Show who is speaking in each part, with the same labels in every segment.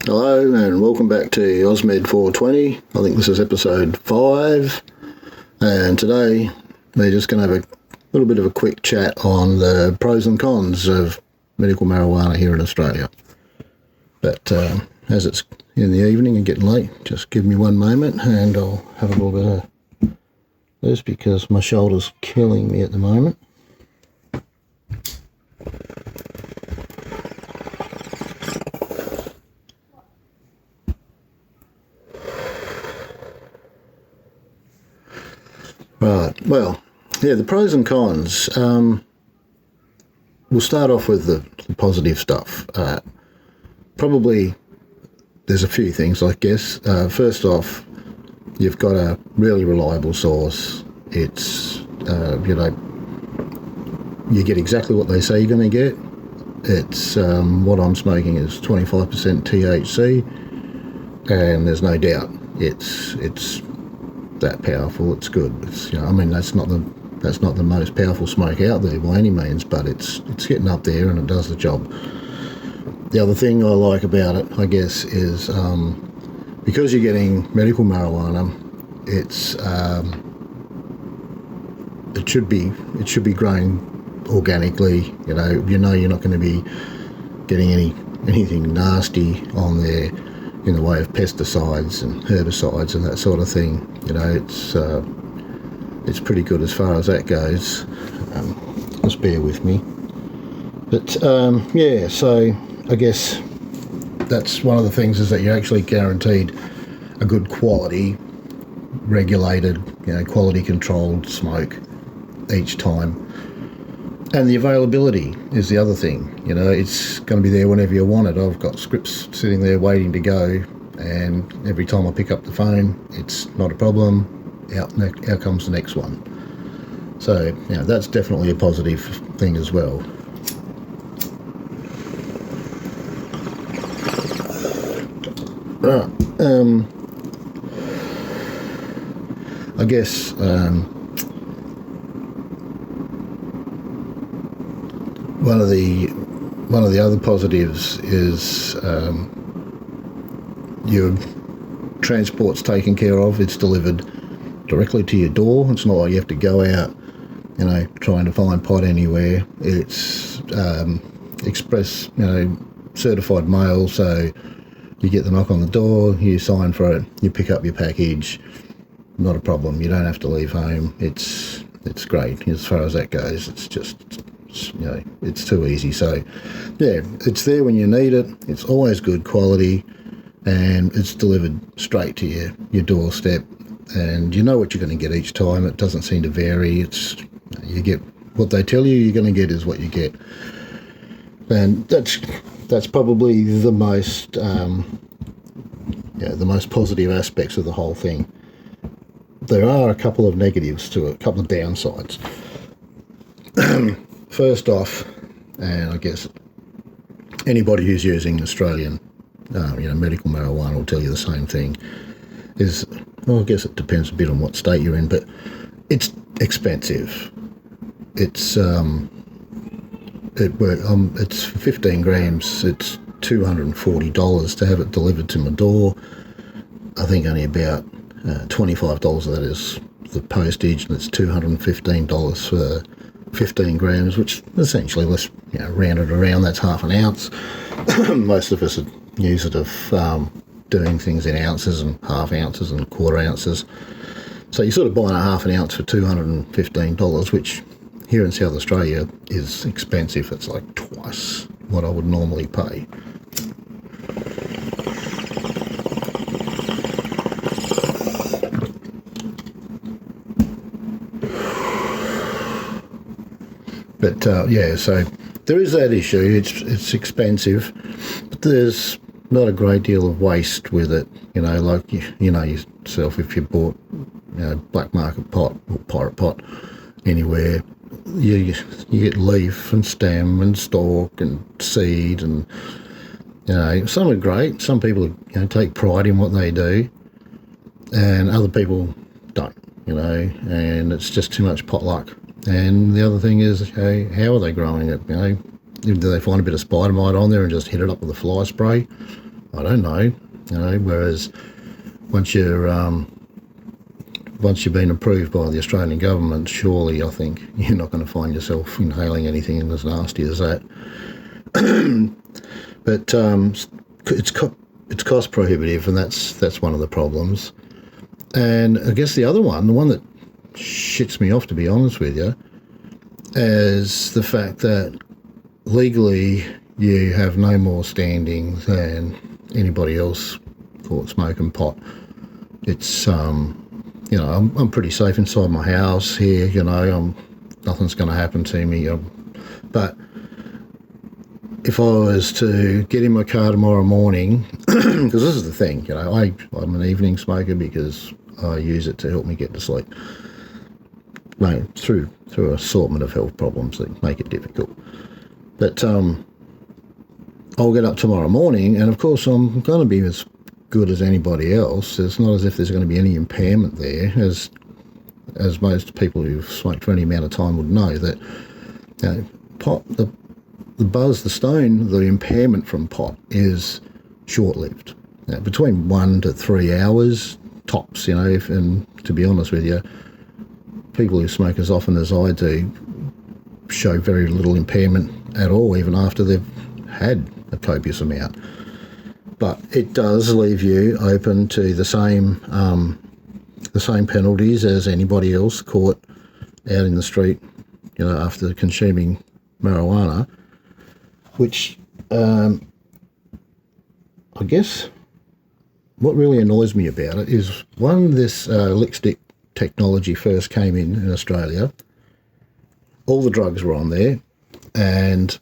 Speaker 1: Hello and welcome back to Osmed 420. I think this is episode 5, and today we're just going to have a little bit of a quick chat on the pros and cons of medical marijuana here in Australia. But as it's in the evening and getting late, just give me one moment and I'll have a little bit of this because my shoulder's killing me at the moment. Right, well, yeah, the pros and cons. We'll start off with the positive stuff. Probably there's a few things, I guess. First off, you've got a really reliable source. It's, you get exactly what they say you're going to get. It's, what I'm smoking is 25% THC, and there's no doubt it's that powerful. It's good. It's, that's not the most powerful smoke out there by any means, but it's getting up there and it does the job. The other thing I like about it, I guess, is because you're getting medical marijuana, it should be grown organically. You know you're not going to be getting anything nasty on there in the way of pesticides and herbicides and that sort of thing. It's pretty good as far as that goes. Just bear with me. But so I guess that's one of the things, is that you're actually guaranteed a good quality, regulated, quality controlled smoke each time. And the availability is the other thing. It's going to be there whenever you want it. I've got scripts sitting there waiting to go, and every time I pick up the phone, it's not a problem. Out comes the next one. So, that's definitely a positive thing as well. Right. I guess one of the other positives is your transport's taken care of. It's delivered directly to your door. It's not like you have to go out, trying to find pot anywhere. It's express, certified mail, so you get the knock on the door, you sign for it, you pick up your package. Not a problem. You don't have to leave home. It's great as far as that goes. It's just, it's too easy. So, yeah, it's there when you need it. It's always good quality, and it's delivered straight to your doorstep. And you know what you're going to get each time. It doesn't seem to vary. You get what they tell you you're going to get is what you get. And that's probably the most the most positive aspects of the whole thing. There are a couple of negatives to it, a couple of downsides. First off, and I guess anybody who's using Australian medical marijuana will tell you the same thing, is, well, I guess it depends a bit on what state you're in, but it's expensive. It's it's 15 grams. It's $240 to have it delivered to my door. I think only about $25 of that is the postage, and it's $215 for 15 grams, which essentially, let's round it around, that's half an ounce. Most of us use it of doing things in ounces and half ounces and quarter ounces. So you're sort of buying a half an ounce for $215, which here in South Australia is expensive. It's like twice what I would normally pay. But so there is that issue. It's expensive, but there's not a great deal of waste with it. Like yourself, if you bought black market pot or pirate pot anywhere, you get leaf and stem and stalk and seed, and some are great. Some people take pride in what they do, and other people don't. And it's just too much potluck. And the other thing is, how are they growing it? Do they find a bit of spider mite on there and just hit it up with a fly spray? I don't know, whereas once you've been approved by the Australian government, surely I think you're not going to find yourself inhaling anything as nasty as that. But it's cost prohibitive, and that's one of the problems. And I guess the one that shits me off, to be honest with you, is the fact that legally you have no more standing than anybody else caught smoking pot. It's I'm pretty safe inside my house here. Nothing's going to happen to me. But if I was to get in my car tomorrow morning, because this is the thing, I'm an evening smoker because I use it to help me get to sleep. Through an assortment of health problems that make it difficult. But I'll get up tomorrow morning, and of course I'm going to be as good as anybody else. It's not as if there's going to be any impairment there, as most people who've smoked for any amount of time would know, that pot, the buzz, the stone, the impairment from pot is short-lived. Between 1 to 3 hours tops, and to be honest with you, people who smoke as often as I do show very little impairment at all, even after they've had a copious amount. But it does leave you open to the same penalties as anybody else caught out in the street, after consuming marijuana, which I guess what really annoys me about it is, when this lick stick technology first came in Australia, all the drugs were on there, and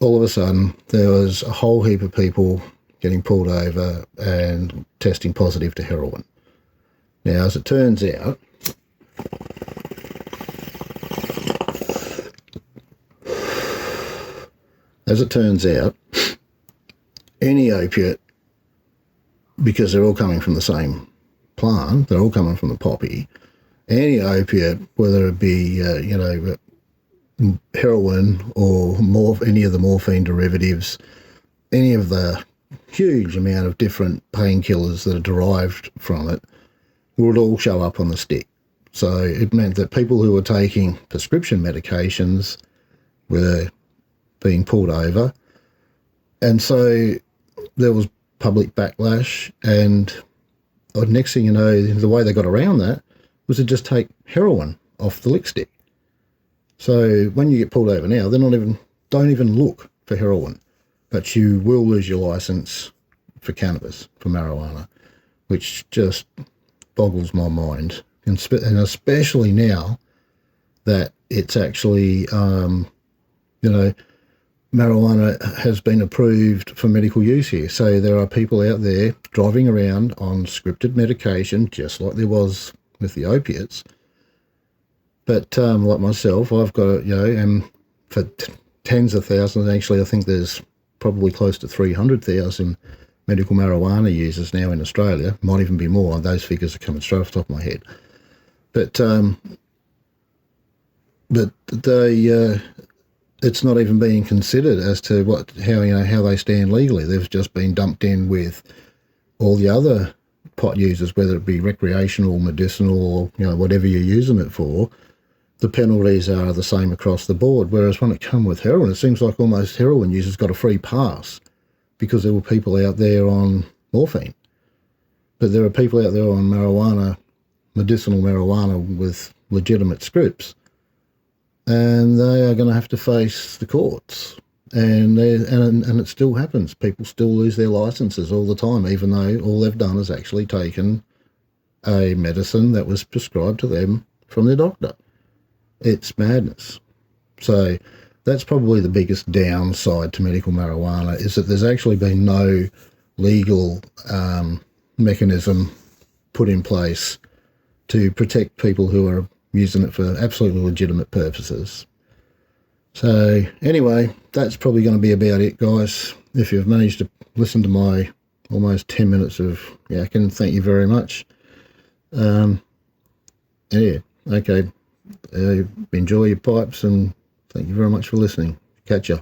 Speaker 1: all of a sudden there was a whole heap of people getting pulled over and testing positive to heroin. Now, as it turns out, any opiate, because they're all coming from the same plant, they're all coming from the poppy, any opiate, whether it be heroin or any of the morphine derivatives, any of the huge amount of different painkillers that are derived from it, would all show up on the stick. So it meant that people who were taking prescription medications were being pulled over, and so there was public backlash, and the next thing you know, the way they got around that was to just take heroin off the lick stick. So when you get pulled over now, don't even look for heroin, but you will lose your license for cannabis, for marijuana, which just boggles my mind. And especially now that it's actually, marijuana has been approved for medical use here. So there are people out there driving around on scripted medication, just like there was with the opiates. But like myself, I've got, and for tens of thousands, actually, I think there's probably close to 300,000 medical marijuana users now in Australia. Might even be more. Those figures are coming straight off the top of my head. But it's not even being considered as to how they stand legally. They've just been dumped in with all the other pot users, whether it be recreational, medicinal, or whatever you're using it for. The penalties are the same across the board. Whereas when it comes with heroin, it seems like almost heroin users got a free pass because there were people out there on morphine. But there are people out there on marijuana, medicinal marijuana with legitimate scripts, and they are going to have to face the courts. And it still happens. People still lose their licenses all the time, even though all they've done is actually taken a medicine that was prescribed to them from their doctor. It's madness. So that's probably the biggest downside to medical marijuana, is that there's actually been no legal mechanism put in place to protect people who are using it for absolutely legitimate purposes. So anyway, that's probably going to be about it, guys. If you've managed to listen to my almost 10 minutes of yakking, thank you very much. Okay. Enjoy your pipes, and thank you very much for listening. Catch ya.